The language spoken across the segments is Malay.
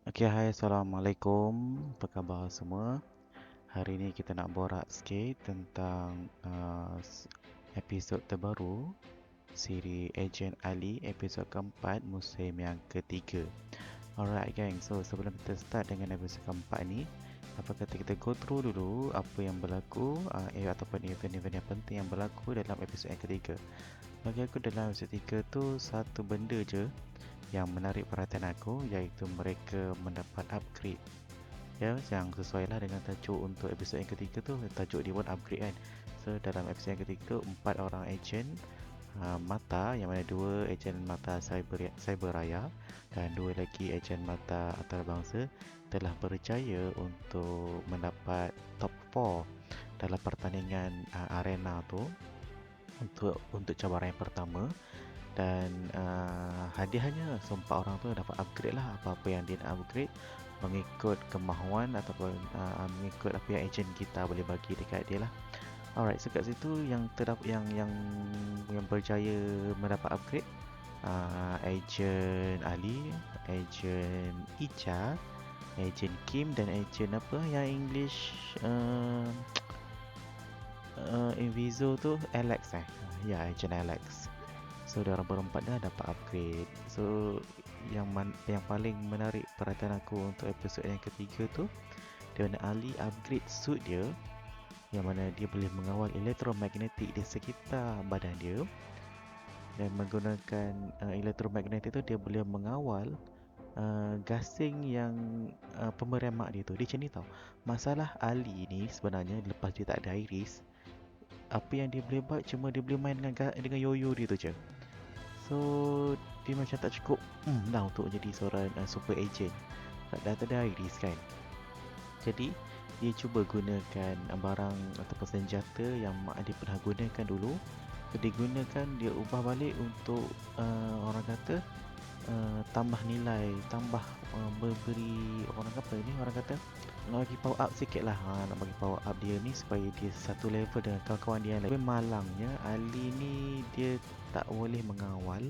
Okay, hai, Assalamualaikum. Apa khabar semua? Hari ini kita nak borak sikit tentang episod terbaru siri Agent Ali, episod keempat, musim yang ketiga. Alright, gang. So, sebelum kita start dengan episod keempat ni, apa kata kita go through dulu apa yang berlaku ataupun event-event yang penting yang berlaku dalam episod yang ketiga. Bagi aku dalam episod 3 tu satu benda je yang menarik perhatian aku, iaitu mereka mendapat upgrade, ya, yang sesuai lah dengan tajuk untuk episod yang ketiga tu. Tajuk dia pun upgrade kan. So dalam episod yang ketiga tu 4 orang ejen mata, yang mana 2 ejen mata cyber raya dan 2 lagi ejen mata antarabangsa telah berjaya untuk mendapat top 4 dalam pertandingan arena tu untuk cabaran yang pertama. Dan hadiahnya sempat orang tu dapat upgrade lah apa-apa yang dia nak upgrade mengikut kemahuan ataupun mengikut apa yang ejen kita boleh bagi dekat dia lah. Alright, so kat situ yang yang berjaya mendapat upgrade ejen Ali, ejen Icha, ejen Kim dan ejen apa yang English Inviso tu, Alex ya, ejen Alex. So diorang berempat dah dapat upgrade. So yang paling menarik perhatian aku untuk episod yang ketiga tu, di mana Ali upgrade suit dia, yang mana dia boleh mengawal elektromagnetik di sekitar badan dia. Dan menggunakan elektromagnetik tu, dia boleh mengawal gasing yang pemberian mak dia tu. Dia macam ni tau. Masalah Ali ni sebenarnya, lepas dia tak ada iris, apa yang dia boleh buat cuma dia boleh main dengan yoyo dia tu je. So dia macam tak cukup dah untuk jadi seorang super agent. Tak ada iris kan. Jadi dia cuba gunakan barang ataupun senjata yang mak dia pernah gunakan dulu. Dia gunakan, dia ubah balik untuk orang kata tambah nilai, tambah memberi orang apa ni, orang kata nak bagi power up sikit lah. Nak bagi power up dia ni supaya dia satu level dengan kawan-kawan dia yang lain. Tapi malangnya Ali ni dia tak boleh mengawal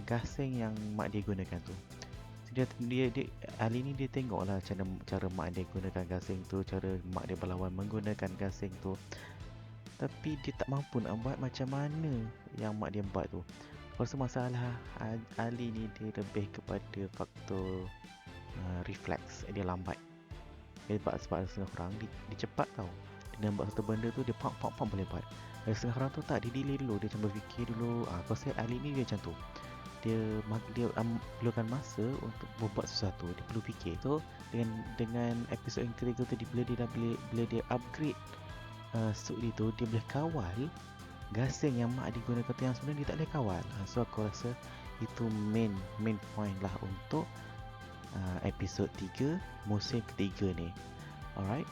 gasing yang mak dia gunakan tu. Dia Ali ni dia tengoklah cara mak dia gunakan gasing tu, cara mak dia berlawan menggunakan gasing tu. Tapi dia tak mampu nak buat macam mana yang mak dia buat tu. Lepas tu masalah Ali ni dia lebih kepada faktor reflex. Dia lambat. Dia sebab setengah orang dia cepat tau. Dia nampak satu benda tu, dia pump boleh buat. Setengah orang tu tak, dia delay dulu, dia macam berfikir dulu. Konsep Ali ni dia macam tu. Dia perlukan masa untuk membuat sesuatu. Dia perlu fikir. So dengan episod yang ketiga tu, bila dia upgrade suit dia tu, dia boleh kawal gasing yang mak dia gunakan tu, yang sebenarnya dia tak boleh kawal. So aku rasa itu main point lah untuk episod 3 musim ketiga ni. Alright.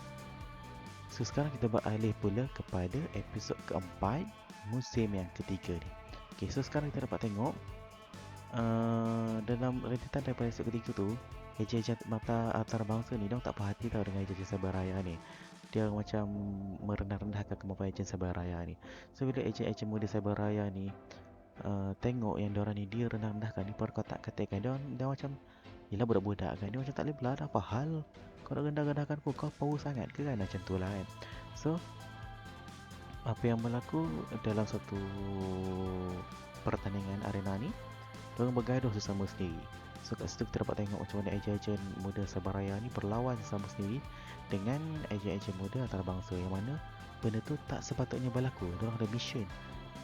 So sekarang kita beralih pula kepada episod keempat musim yang ketiga ni. Okay, so sekarang kita dapat tengok dalam rentetan daripada episod ketiga tu, ejen-ejen mata antarabangsa ni, dia tak puas hati tau dengan ejen-ejen Cyberraya ni. Dia macam merendah-rendahkan kemampuan ejen Cyberraya ni. So bila ejen-ejen muda Cyberraya ni tengok yang diorang ni dia rendah-rendahkan, dia perkotak-katikkan, dia macam yelah budak-budak kan, dia macam tak boleh belah dah. Apa hal kau nak rendah-rendahkan aku, kau power sangat ke kan, macam tu lah kan. So apa yang berlaku dalam satu pertandingan arena ni, diorang bergaduh sesama sendiri. So kat situ kita dapat tengok macam mana ejen-ejen muda Cyberraya ni berlawan sesama sendiri dengan ejen-ejen muda antarabangsa, yang mana benda tu tak sepatutnya berlaku. Diorang ada mission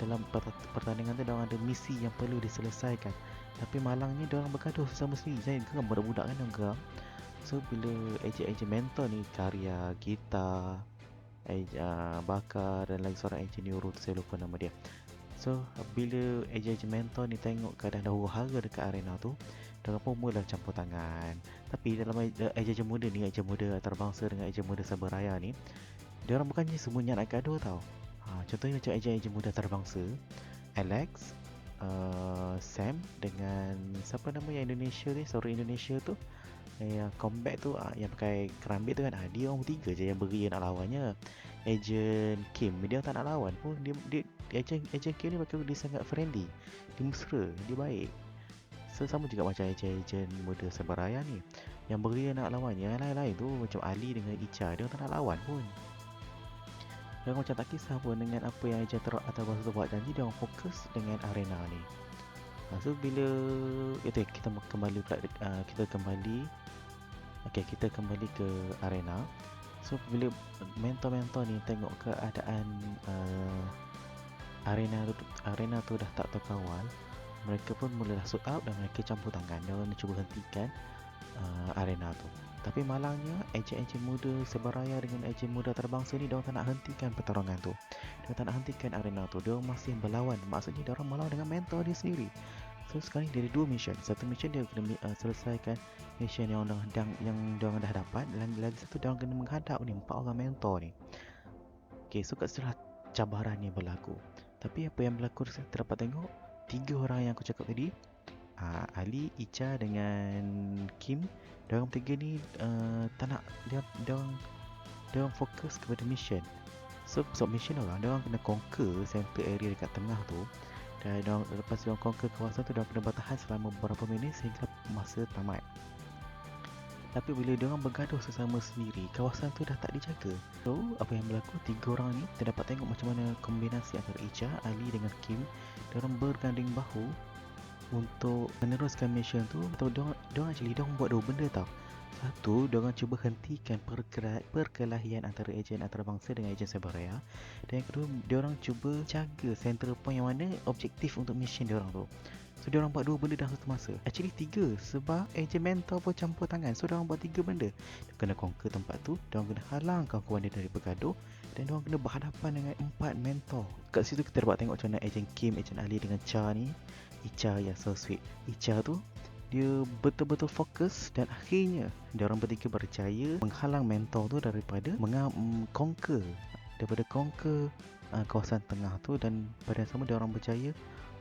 dalam pertandingan tu, diorang ada misi yang perlu diselesaikan. Tapi malangnya diorang bergaduh sesama sendiri. Saya geram, budak-budak kan yang geram. So bila ejen-ejen mentor ni, Karya, Gita, Bakar dan lagi seorang ejen Neuro tu saya lupa nama dia. So bila ejen-ejen mentor ni tengok keadaan dah huru-hara dekat arena tu, diorang pun mula campur tangan. Tapi dalam ejen-ejen muda ni, ejen muda antarabangsa dengan ejen muda Cyberraya ni, diorang bukannya semuanya nak gaduh tau. Contohnya macam ejen-ejen muda antarabangsa, Alex, Sam dengan siapa nama yang Indonesia ni, seorang Indonesia tu yang combat tu, yang pakai kerambit tu kan, dia orang bertiga je yang beria nak lawannya. Ejen Kim dia tak nak lawan pun. Ejen Kim ni pakai dia sangat friendly, dia mesra, dia baik. So So sama juga macam ejen-ejen muda Sebaraya ni, yang beria nak lawan yang lain-lain tu macam Ali dengan Icha, dia tak nak lawan pun. Dia macam tak kisah pun dengan apa yang ejen atau bahasa tu buat, janji dia orang fokus dengan arena ni. So bila itu kita kembali ke arena. So bila mentor-mentor ni tengok keadaan arena tu dah tak terkawal, mereka pun mulalah suit out dan mereka campur tangan. Dia orang cuba hentikan arena tu. Tapi malangnya ejen-ejen muda Sebaraya dengan ejen muda antarabangsa ni, dia orang tak nak hentikan pertarungan tu. Dia tak nak hentikan arena tu. Dia masih berlawan. Maksudnya dia orang melawan dengan mentor dia sendiri. So sekarang dia ada 2 mission. Satu mission dia kena selesaikan mission yang dia orang dah dapat, dan lagi satu dia orang kena menghadap ni 4 orang mentor ni. Okay, so kat setelah cabaran ni berlaku, tapi apa yang berlaku kita dapat tengok 3 orang yang aku cakap tadi, Ali, Icha dengan Kim, dia orang bertiga ni tak nak, dia orang fokus kepada mission. So mission dia orang kena conquer center area dekat tengah tu. Dan lepas dia conquer kawasan tu, dia kena bertahan selama beberapa minit sehingga masa tamat. Tapi bila dia orang bergaduh sesama sendiri, kawasan tu dah tak dijaga. So apa yang berlaku, 3 orang ni kita dapat tengok macam mana kombinasi antara Icha, Ali dengan Kim, dia orang berganding bahu untuk meneruskan mission tu. Atau dia orang buat 2 benda tau. Satu, dia orang cuba hentikan perkelahian antara ejen antarabangsa dengan ejen Sebaraya. Dan yang kedua, dia orang cuba jaga central point yang mana objektif untuk mission dia orang tu. So dia orang buat 2 benda dalam satu masa. Actually 3, sebab ejen mentor pun campur tangan. So dia orang buat 3 benda. Dia kena conquer tempat tu, dia orang kena halang kawan-kawan dia dari bergaduh, dan dia orang kena berhadapan dengan 4 mentor. Kat situ kita dapat tengok macam mana ejen Kim, ejen Ali dengan Cha ni, Icha yang so sweet. Icha tu dia betul-betul fokus, dan akhirnya dia orang bertiga berjaya menghalang mentor tu daripada conquer kawasan tengah tu, dan pada sama dia orang berjaya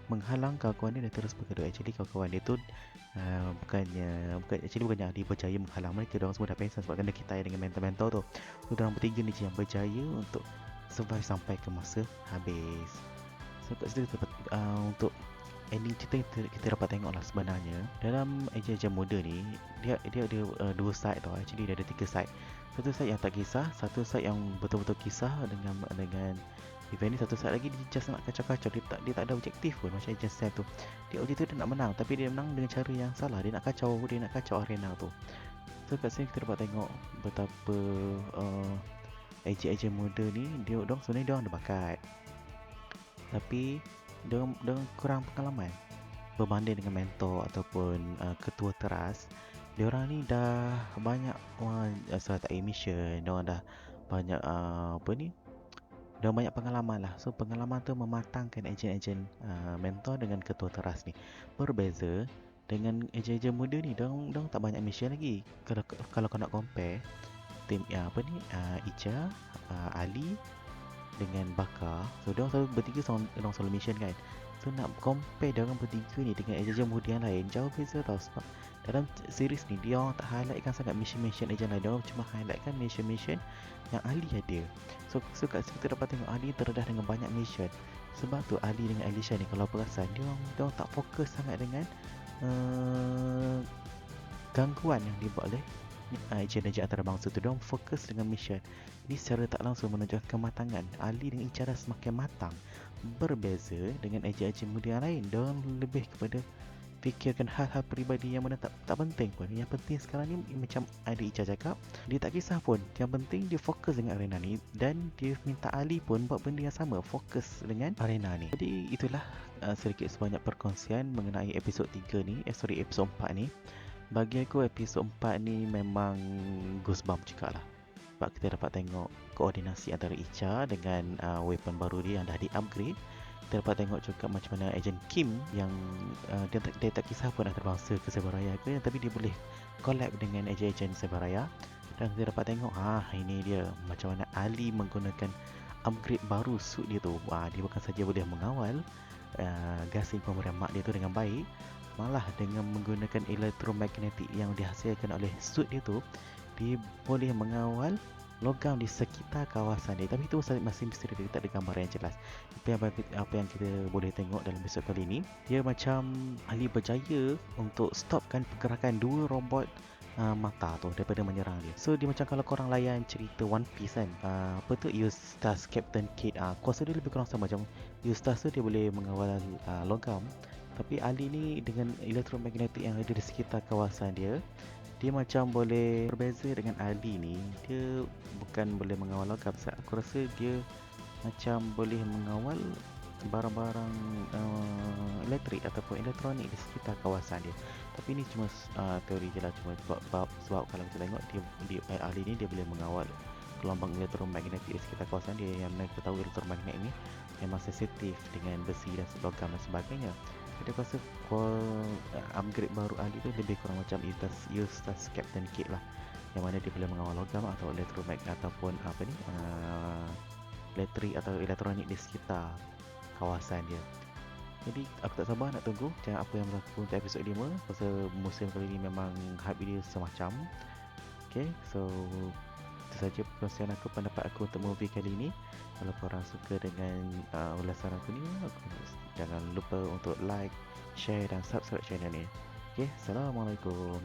menghalang kawan-kawan dia dan terus bergaduh. Actually kawan-kawan dia tu bukannya Ali berjaya menghalang mereka, dia orang semua dah pengsan sebab kena kita dengan mentor-mentor tu. So dia orang bertiga ni yang berjaya untuk survive sampai ke masa habis. So kat situ untuk ending cerita kita dapat tengok lah sebenarnya dalam ejen-ejen muda ni, dia ada 2 side tau. Actually dia ada 3 side. Satu side yang tak kisah, satu side yang betul-betul kisah dengan event ni, satu side lagi dia just nak kacau-kacau. Dia tak ada objektif pun macam ejen Sam tu. Dia objektif dia nak menang, tapi dia menang dengan cara yang salah. Dia nak kacau arena tu. So kat sini kita dapat tengok betapa ejen-ejen muda ni, dia sebenarnya ada bakat, tapi dia kurang pengalaman berbanding dengan mentor ataupun ketua teras. Dia orang ni dah banyak tak mission, dia orang dah banyak dia banyak pengalaman lah. So pengalaman tu mematangkan ejen-ejen mentor dengan ketua teras ni. Berbeza dengan ejen-ejen muda ni, dia orang tak banyak mission lagi. Kalau kau nak compare tim Icha, Ali dengan Bakar, so dia orang selalu bertiga selalu mission kan. So nak compare dia orang bertiga ni dengan ejen-ejen muda yang lain, jauh beza tau. Sebab dalam series ni dia orang tak highlightkan sangat mission-mission ejen lain, dia orang cuma highlightkan mission-mission yang Ali ada. So kat situ kita dapat tengok Ali terdedah dengan banyak mission. Sebab tu Ali dengan Alisha ni kalau perasan, dia orang tak fokus sangat dengan gangguan yang dibuat oleh ejen-ejen antarabangsa tu. Dia orang fokus dengan mission. Ini secara tak langsung menunjukkan kematangan Ali dan Icha dah semakin matang. Berbeza dengan ejen-ejen muda yang lain, dia orang lebih kepada fikirkan hal-hal peribadi yang mana tak penting pun. Yang penting sekarang ni macam ada Icha cakap, dia tak kisah pun. Yang penting dia fokus dengan arena ni, dan dia minta Ali pun buat benda yang sama, fokus dengan arena ni. Jadi itulah sedikit sebanyak perkongsian mengenai episod 3 ni, episod 4 ni. Bagi aku episod 4 ni memang goosebump juga lah. Sebab kita dapat tengok koordinasi antara Icha dengan weapon baru dia yang dah di-upgrade. Kita dapat tengok juga macam mana ejen Kim yang dia tak kisah pun antarabangsa ke Sebaraya ke, tapi dia boleh collab dengan ejen-ejen Sebaraya. Dan kita dapat tengok ini dia macam mana Ali menggunakan upgrade baru suit dia tu. Dia bukan saja boleh mengawal gasing pemberian mak dia tu dengan baik, malah dengan menggunakan elektromagnetik yang dihasilkan oleh suit dia tu, dia boleh mengawal logam di sekitar kawasan dia. Tapi itu masih misteri, dia tak ada gambar yang jelas. Apa yang kita boleh tengok dalam episod kali ini, dia macam ahli berjaya untuk stopkan pergerakan dua robot mata tu daripada menyerang dia. So dia macam kalau korang layan cerita One Piece kan, apa tu, Eustace Captain Kid, kuasa dia lebih kurang sama macam Eustace tu, dia boleh mengawal logam. Tapi Ali ni dengan elektromagnetik yang ada di sekitar kawasan dia, dia macam boleh berbeza dengan Ali ni. Dia bukan boleh mengawal logam, aku rasa dia macam boleh mengawal barang-barang elektrik ataupun elektronik di sekitar kawasan dia. Tapi ni cuma teori je lah, cuma sebab kalau kita tengok ahli ni dia boleh mengawal gelombang elektromagnetik di sekitar kawasan dia. Yang mana kita tahu elektromagnet ni memang sensitif dengan besi dan logam dan sebagainya. Jadi aku rasa upgrade baru ahli tu lebih kurang macam Eustace Captain Kid lah, yang mana dia boleh mengawal logam atau elektromagnet ataupun apa ni, elektrik atau elektronik di sekitar kawasan dia. Jadi aku tak sabar nak tunggu macam apa yang berlaku untuk episod 5, pasal musim kali ni memang hype dia semacam. Okay, so itu saja perkongsian aku, pendapat aku untuk movie kali ini. Kalau korang suka dengan ulasan aku ni, jangan lupa untuk like, share dan subscribe channel ni. Okay, Assalamualaikum.